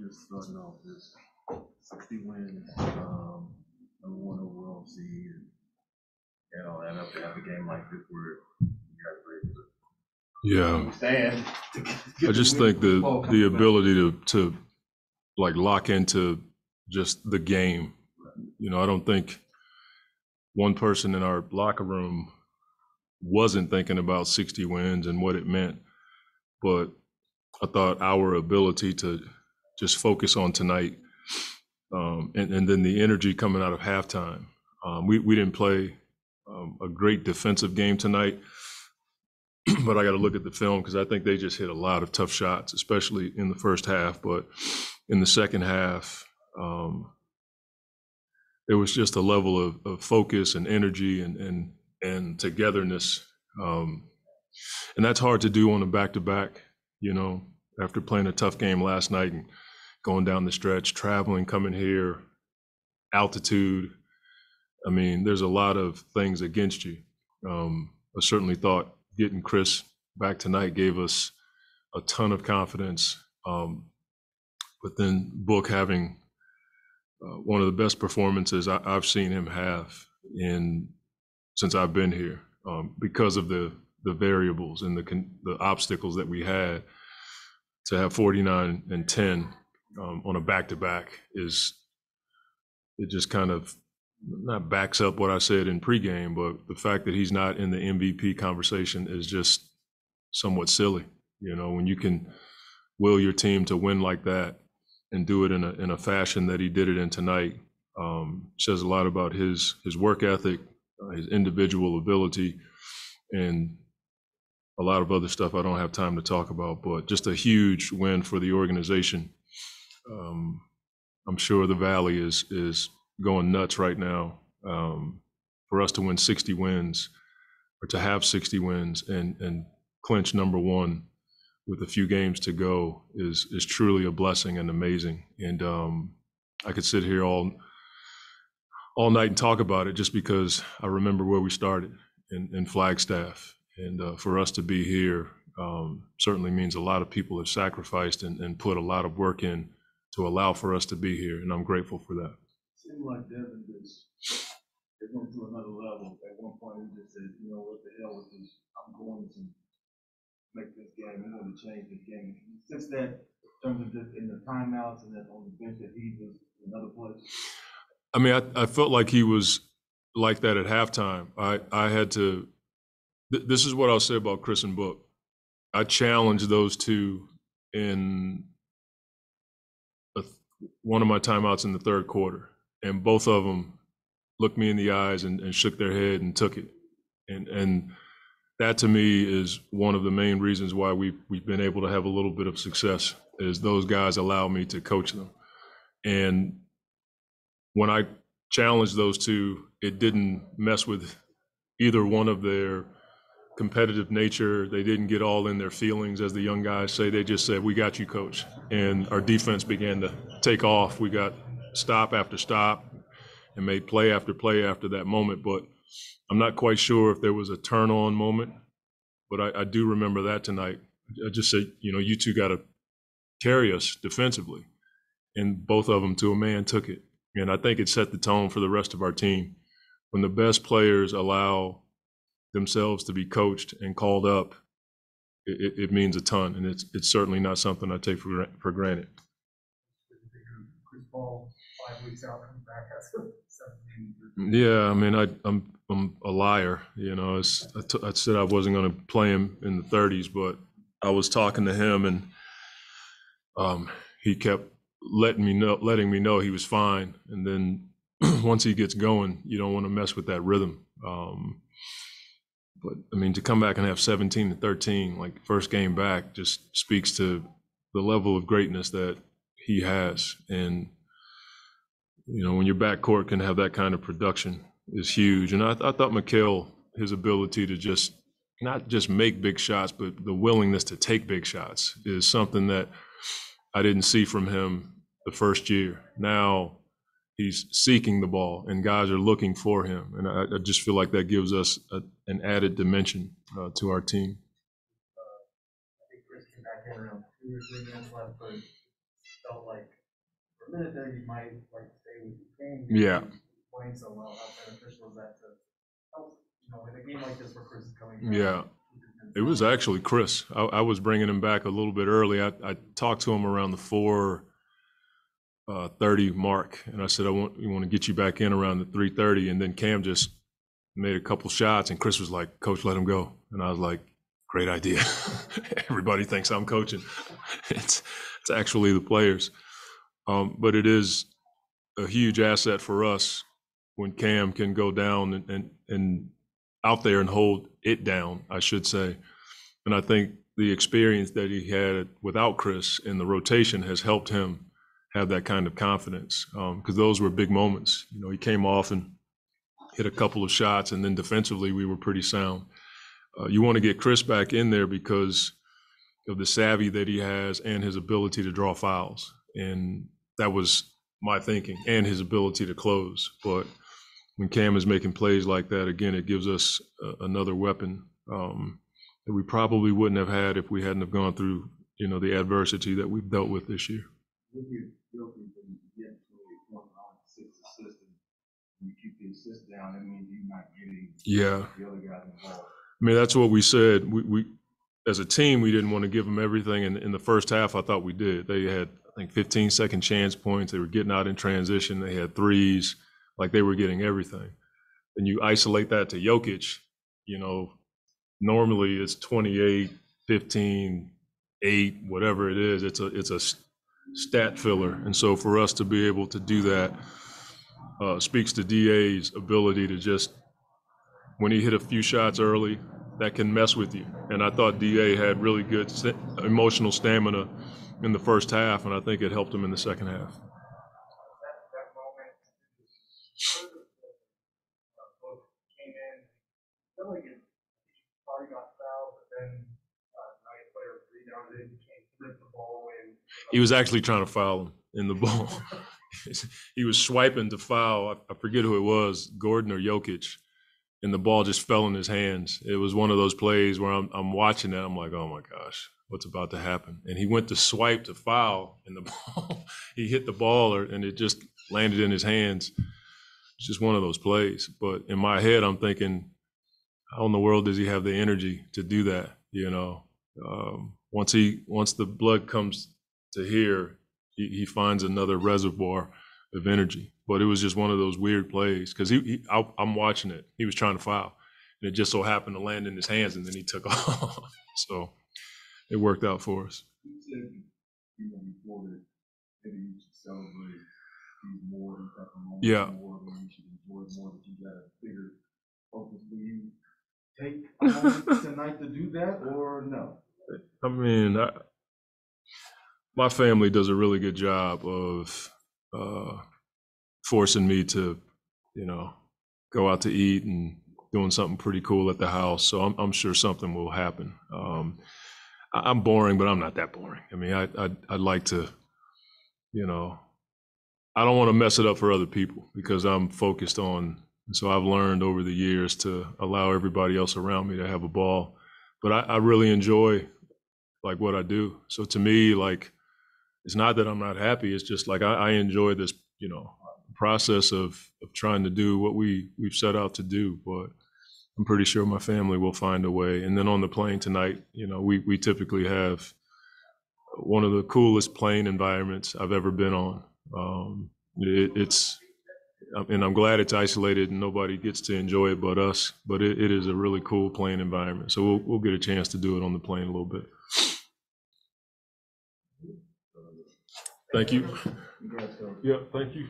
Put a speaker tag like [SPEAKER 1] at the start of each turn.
[SPEAKER 1] Just starting off this 60 wins, number one overall seed, and all that up to have a game like this where you guys were able to stand.
[SPEAKER 2] I just think the ability to like lock into just the game. I don't think one person in our locker room wasn't thinking about 60 wins and what it meant, but I thought our ability to just focus on tonight, and then the energy coming out of halftime. We didn't play a great defensive game tonight, but I got to look at the film because I think they just hit a lot of tough shots, especially in the first half. But in the second half, there was just a level of focus and energy and togetherness, and that's hard to do on a back-to-back. After playing a tough game last night and going down the stretch, traveling, coming here, altitude. I mean, there's a lot of things against you. I certainly thought getting Chris back tonight gave us a ton of confidence. But then Book having one of the best performances I've seen him have since I've been here, because of the variables and the obstacles that we had. To have 49 and 10 on a back-to-back it just kind of not backs up what I said in pregame, but the fact that he's not in the MVP conversation is just somewhat silly. When you can will your team to win like that and do it in a fashion that he did it in tonight, says a lot about his work ethic, his individual ability, and a lot of other stuff I don't have time to talk about, but just a huge win for the organization. I'm sure the Valley is going nuts right now. For us to win 60 wins, or to have 60 wins and clinch number one with a few games to go is truly a blessing and amazing. And I could sit here all night and talk about it just because I remember where we started in Flagstaff. And for us to be here certainly means a lot of people have sacrificed and put a lot of work in to allow for us to be here, and I'm grateful for that.
[SPEAKER 1] It seemed like Devin it went to another level. At one point, he just said, what the hell with this? I'm going to make this game. I'm going to change this game. Since that, in terms of just in the timeouts and then on the bench, that he was another place.
[SPEAKER 2] I mean, I felt like he was like that at halftime. I had to. This is what I'll say about Chris and Book. I challenged those two in one of my timeouts in the third quarter, and both of them looked me in the eyes and shook their head and took it. And that to me is one of the main reasons why we've been able to have a little bit of success, is those guys allow me to coach them. And when I challenged those two, it didn't mess with either one of their competitive nature. They didn't get all in their feelings, as the young guys say. They just said, "We got you, coach." And our defense began to take off. We got stop after stop and made play after play after that moment. But I'm not quite sure if there was a turn-on moment, but I do remember that tonight. I just said, you two got to carry us defensively. And both of them, to a man, took it. And I think it set the tone for the rest of our team. When the best players allow themselves to be coached and called up, it means a ton, and it's certainly not something I take for granted.
[SPEAKER 3] Chris Paul 5 weeks out, coming back after 17.
[SPEAKER 2] Yeah, I mean, I'm a liar. I said I wasn't going to play him in the 30s, but I was talking to him, and he kept letting me know he was fine. And then once he gets going, you don't want to mess with that rhythm. But I mean, to come back and have 17 to 13, like first game back, just speaks to the level of greatness that he has. And, when your backcourt can have that kind of production is huge. And I thought Mikal, his ability to not just make big shots, but the willingness to take big shots is something that I didn't see from him the first year. Now he's seeking the ball, and guys are looking for him. And I just feel like that gives us an added dimension to our team.
[SPEAKER 3] I think Chris came back in around 2 or 3 minutes left, but felt like for a minute there you might like stay with your game.
[SPEAKER 2] Yeah.
[SPEAKER 3] Playing so well, how beneficial is that to help, in a game like this where Chris is coming back?
[SPEAKER 2] Yeah. It was actually Chris. I was bringing him back a little bit early. I talked to him around the 4:30 mark, and I said, we want to get you back in around the 3:30, and then Cam just made a couple shots, and Chris was like, "Coach, let him go." And I was like, "Great idea." Everybody thinks I'm coaching. It's actually the players. But it is a huge asset for us when Cam can go down and out there and hold it down, I should say. And I think the experience that he had without Chris in the rotation has helped him have that kind of confidence, because those were big moments. He came off and hit a couple of shots, and then defensively we were pretty sound. You want to get Chris back in there because of the savvy that he has and his ability to draw fouls. And that was my thinking, and his ability to close. But when Cam is making plays like that, again, it gives us another weapon that we probably wouldn't have had if we hadn't have gone through, the adversity that we've dealt with this year.
[SPEAKER 1] You get guilty when you get 28 points on 6 assists, and you keep the assists down, that means you're not getting the other guys involved.
[SPEAKER 2] I mean, that's what we said. We as a team, we didn't want to give them everything. And in the first half, I thought we did. They had, I think, 15-second chance points. They were getting out in transition. They had threes, like they were getting everything. And you isolate that to Jokic, normally it's 28, 15, 8, whatever it is. It's a stat filler. And so for us to be able to do that speaks to DA's ability to just, when he hit a few shots early, that can mess with you. And I thought DA had really good emotional stamina in the first half, and I think it helped him in the second half.
[SPEAKER 3] That moment, both came in, I feel like it probably got fouled, but then nice player rebounded, came ripped the ball away.
[SPEAKER 2] He was actually trying to foul him in the ball. He was swiping to foul. I forget who it was, Gordon or Jokic, and the ball just fell in his hands. It was one of those plays where I'm watching that. I'm like, oh my gosh, what's about to happen? And he went to swipe to foul, and the ball, he hit the ball, and it just landed in his hands. It's just one of those plays. But in my head, I'm thinking, how in the world does he have the energy to do that? Once the blood comes to here, he finds another reservoir of energy. But it was just one of those weird plays because I'm watching it. He was trying to foul, and it just so happened to land in his hands, and then he took off. So it worked out for us.
[SPEAKER 1] You said, before that maybe you should celebrate these more type of moments more, and you should enjoy more, that you got a bigger focus. Will you take a moment tonight to do that, or no?
[SPEAKER 2] I mean, my family does a really good job of forcing me to, go out to eat and doing something pretty cool at the house. So I'm sure something will happen. I'm boring, but I'm not that boring. I mean, I'd like to, I don't want to mess it up for other people because I'm focused on, and so I've learned over the years to allow everybody else around me to have a ball. But I really enjoy what I do. So to me, it's not that I'm not happy. It's just I enjoy this, process of trying to do what we've set out to do. But I'm pretty sure my family will find a way. And then on the plane tonight, we typically have one of the coolest plane environments I've ever been on. And I'm glad it's isolated and nobody gets to enjoy it but us. But it is a really cool plane environment. So we'll get a chance to do it on the plane a little bit. Thank you. Yeah, thank you.